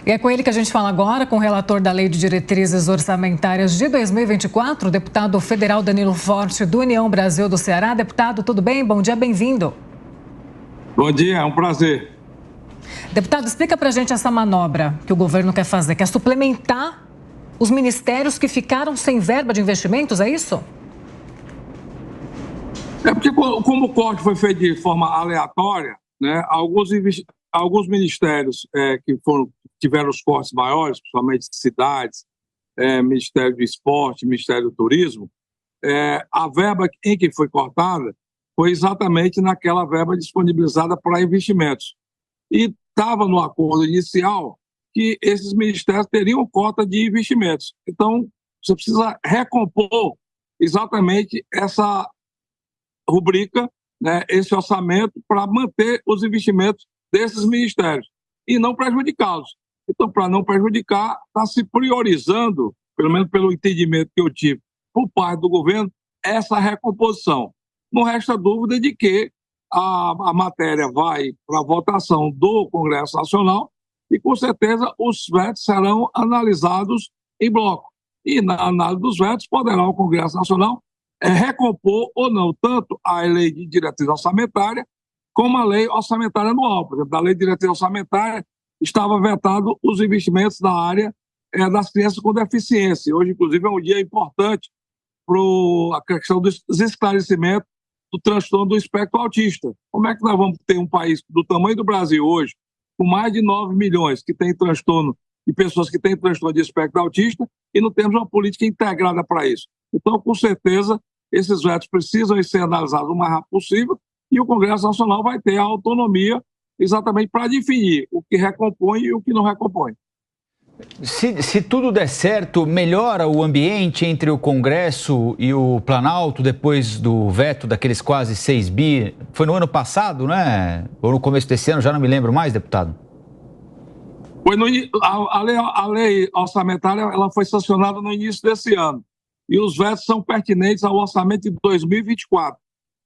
E é com ele que a gente fala agora, com o relator da Lei de Diretrizes Orçamentárias de 2024, o deputado federal Danilo Forte, do União Brasil do Ceará. Deputado, tudo bem? Bom dia, bem-vindo. Bom dia, é um prazer. Deputado, explica pra gente essa manobra que o governo quer fazer. Quer suplementar os ministérios que ficaram sem verba de investimentos, é isso? É porque, como o corte foi feito de forma aleatória, né, alguns ministérios tiveram os cortes maiores, principalmente cidades, Ministério do Esporte, Ministério do Turismo, a verba em que foi cortada foi exatamente naquela verba disponibilizada para investimentos. E estava no acordo inicial que esses ministérios teriam cota de investimentos. Então, você precisa recompor exatamente essa rubrica, né, esse orçamento, para manter os investimentos desses ministérios e não prejudicá-los. Então, para não prejudicar, está se priorizando, pelo menos pelo entendimento que eu tive por parte do governo, essa recomposição. Não resta dúvida de que a matéria vai para a votação do Congresso Nacional e, com certeza, os vetos serão analisados em bloco. E, na análise dos vetos, poderá o Congresso Nacional recompor ou não tanto a lei de diretriz orçamentária como a lei orçamentária anual. Por exemplo, da lei de diretriz orçamentária estava vetado os investimentos na área das crianças com deficiência. Hoje, inclusive, é um dia importante para a questão dos esclarecimentos do transtorno do espectro autista. Como é que nós vamos ter um país do tamanho do Brasil hoje, com mais de 9 milhões que tem transtorno, de pessoas que têm transtorno de espectro autista, e não temos uma política integrada para isso? Então, com certeza, esses vetos precisam ser analisados o mais rápido possível e o Congresso Nacional vai ter a autonomia exatamente para definir o que recompõe e o que não recompõe. Se tudo der certo, melhora o ambiente entre o Congresso e o Planalto depois do veto daqueles quase 6 bi? Foi no ano passado, né? Ou no começo desse ano, já não me lembro mais, deputado. A lei orçamentária ela foi sancionada no início desse ano. E os vetos são pertinentes ao orçamento de 2024.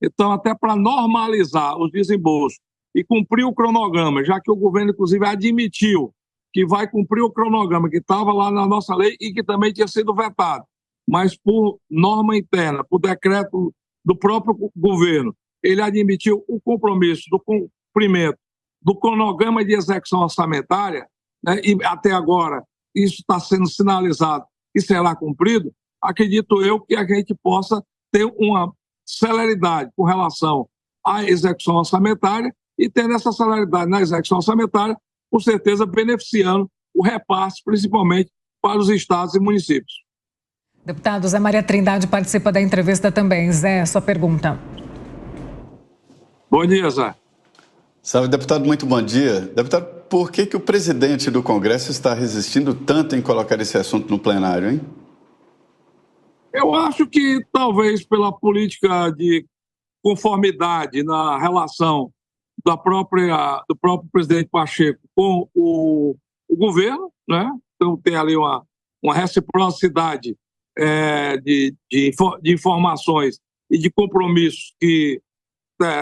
Então, até para normalizar os desembolsos e cumprir o cronograma, já que o governo, inclusive, admitiu que vai cumprir o cronograma que estava lá na nossa lei e que também tinha sido vetado, mas por norma interna, por decreto do próprio governo, ele admitiu o compromisso do cumprimento do cronograma de execução orçamentária, né, e até agora isso está sendo sinalizado e será cumprido. Acredito eu que a gente possa ter uma celeridade com relação à execução orçamentária e tendo essa celeridade na execução orçamentária, com certeza beneficiando o repasse, principalmente para os estados e municípios. Deputado, Zé Maria Trindade participa da entrevista também. Zé, sua pergunta. Bom dia, Zé. Salve, deputado, muito bom dia. Deputado, por que o presidente do Congresso está resistindo tanto em colocar esse assunto no plenário, hein? Eu acho que talvez pela política de conformidade na relação do próprio presidente Pacheco com o governo, né? Então tem ali uma reciprocidade de informações e de compromissos que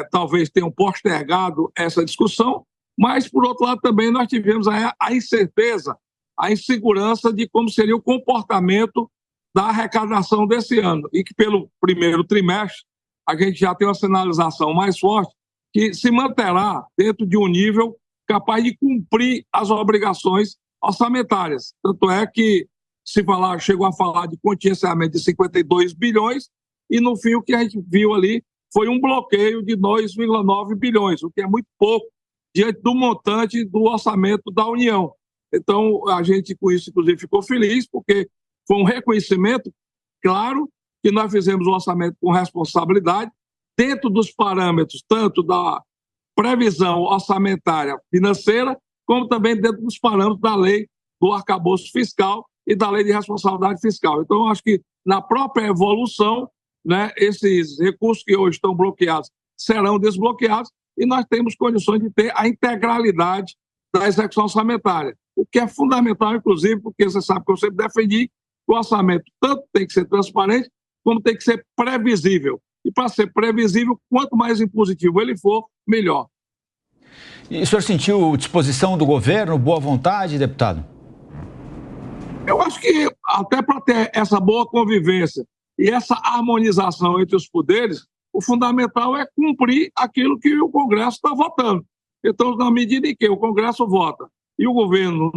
talvez tenham postergado essa discussão, mas, por outro lado, também nós tivemos a incerteza, a insegurança de como seria o comportamento da arrecadação desse ano, e que pelo primeiro trimestre a gente já tem uma sinalização mais forte que se manterá dentro de um nível capaz de cumprir as obrigações orçamentárias. Tanto é que chegou a falar de contingenciamento de 52 bilhões e, no fim, o que a gente viu ali foi um bloqueio de 2,9 bilhões, o que é muito pouco diante do montante do orçamento da União. Então, a gente, com isso, inclusive, ficou feliz, porque foi um reconhecimento, claro, que nós fizemos o orçamento com responsabilidade, dentro dos parâmetros tanto da previsão orçamentária financeira, como também dentro dos parâmetros da lei do arcabouço fiscal e da lei de responsabilidade fiscal. Então, eu acho que na própria evolução, né, esses recursos que hoje estão bloqueados serão desbloqueados e nós temos condições de ter a integralidade da execução orçamentária, o que é fundamental, inclusive, porque você sabe que eu sempre defendi que o orçamento tanto tem que ser transparente, como tem que ser previsível. E para ser previsível, quanto mais impositivo ele for, melhor. E o senhor sentiu disposição do governo, boa vontade, deputado? Eu acho que até para ter essa boa convivência e essa harmonização entre os poderes, o fundamental é cumprir aquilo que o Congresso está votando. Então, na medida em que o Congresso vota e o governo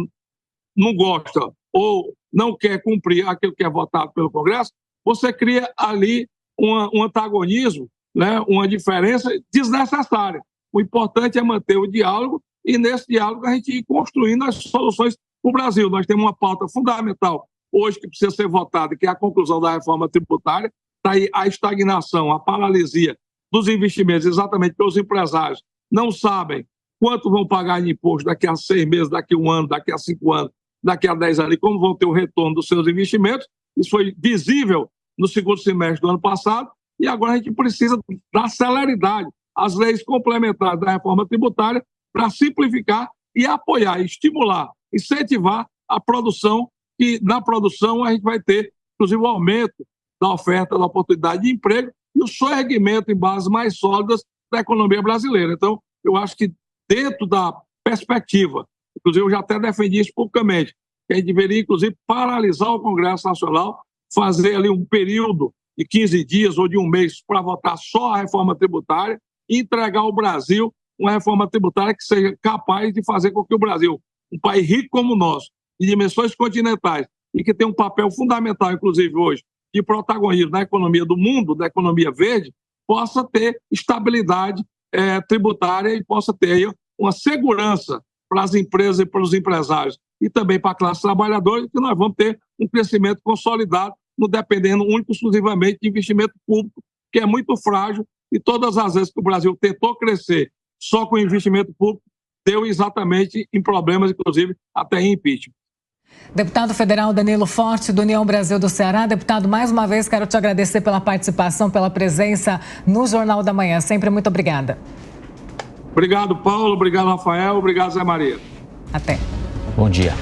não gosta ou não quer cumprir aquilo que é votado pelo Congresso, você cria ali um antagonismo, né, uma diferença desnecessária. O importante é manter o diálogo e, nesse diálogo, a gente ir construindo as soluções para o Brasil. Nós temos uma pauta fundamental hoje que precisa ser votada, que é a conclusão da reforma tributária. Está aí a estagnação, a paralisia dos investimentos, exatamente porque os empresários não sabem quanto vão pagar de imposto daqui a 6 meses, daqui a 1 ano, daqui a 5 anos, daqui a 10 anos, e como vão ter o retorno dos seus investimentos. Isso foi visível no segundo semestre do ano passado, e agora a gente precisa dar celeridade às leis complementares da reforma tributária para simplificar e apoiar, estimular, incentivar a produção, e na produção a gente vai ter, inclusive, o aumento da oferta, da oportunidade de emprego e o segmento em bases mais sólidas da economia brasileira. Então, eu acho que dentro da perspectiva, inclusive eu já até defendi isso publicamente, que a gente deveria, inclusive, paralisar o Congresso Nacional, fazer ali um período de 15 dias ou de um mês para votar só a reforma tributária e entregar ao Brasil uma reforma tributária que seja capaz de fazer com que o Brasil, um país rico como o nosso, de dimensões continentais, e que tem um papel fundamental, inclusive hoje, de protagonismo na economia do mundo, da economia verde, possa ter estabilidade tributária e possa ter aí uma segurança para as empresas e para os empresários e também para a classe trabalhadora, que nós vamos ter um crescimento consolidado, não dependendo único e exclusivamente de investimento público, que é muito frágil, e todas as vezes que o Brasil tentou crescer só com investimento público, deu exatamente em problemas, inclusive até em impeachment. Deputado federal Danilo Forte, do União Brasil do Ceará. Deputado, mais uma vez quero te agradecer pela participação, pela presença no Jornal da Manhã. Sempre muito obrigada. Obrigado, Paulo. Obrigado, Rafael. Obrigado, Zé Maria. Até. Bom dia.